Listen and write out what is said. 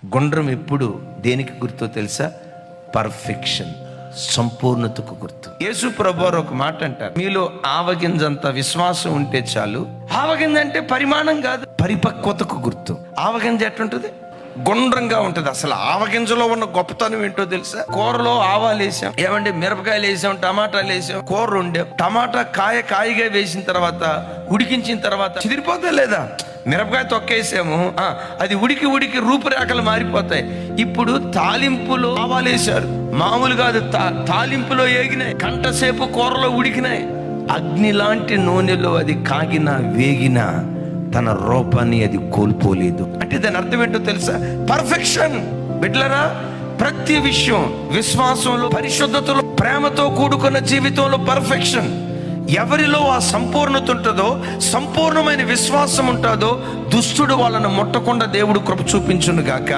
గుండ్రం ఎప్పుడు దేనికి గుర్తో తెలుసా? పర్ఫెక్షన్, సంపూర్ణతకు గుర్తు. యేసు ప్రభువారు ఒక మాట అంటారు, మీలో ఆవగింజంత విశ్వాసం ఉంటే చాలు. ఆవగింజ అంటే పరిమాణం కాదు, పరిపక్వతకు గుర్తు. ఆవగింజ ఎట్లుంటుంది? గుండ్రంగా ఉంటుంది. అసలు ఆవగింజలో ఉన్న గొప్పతనం ఏంటో తెలుసా? కూరలో ఆవాలు వేసాం, ఏమంటే మిరపకాయలు వేసాం, టమాటాలు వేసాం, కూర వండాం. టమాటా కాయగా వేసిన తర్వాత, ఉడికించిన తర్వాత చిదిరిపోతా లేదా? మిరపకాయ తొక్కేసాము, అది ఉడికి రూపురేఖలు మారిపోతాయి. ఇప్పుడు తాలింపులో ఆవాలు వేశారు, మామూలు కాదు, తాలింపులో ఏగినాయి, గంటసేపు కూరలో ఉడికినాయి. అగ్ని లాంటి నూనెలో అది కాగినా వేగినా తన రూపాన్ని అది కోల్పోలేదు. అంటే దాని అర్థం ఏంటో తెలుసా? పర్ఫెక్షన్. బిడ్డలారా, ప్రతి విషయం విశ్వాసంలో, పరిశుద్ధతలో, ప్రేమతో కూడుకున్న జీవితంలో పర్ఫెక్షన్. ఎవరిలో ఆ సంపూర్ణత ఉంటుందో, సంపూర్ణమైన విశ్వాసం ఉంటుందో, దుష్టుడు వాళ్ళను ముట్టకుండా దేవుడు కృప చూపించును గాక.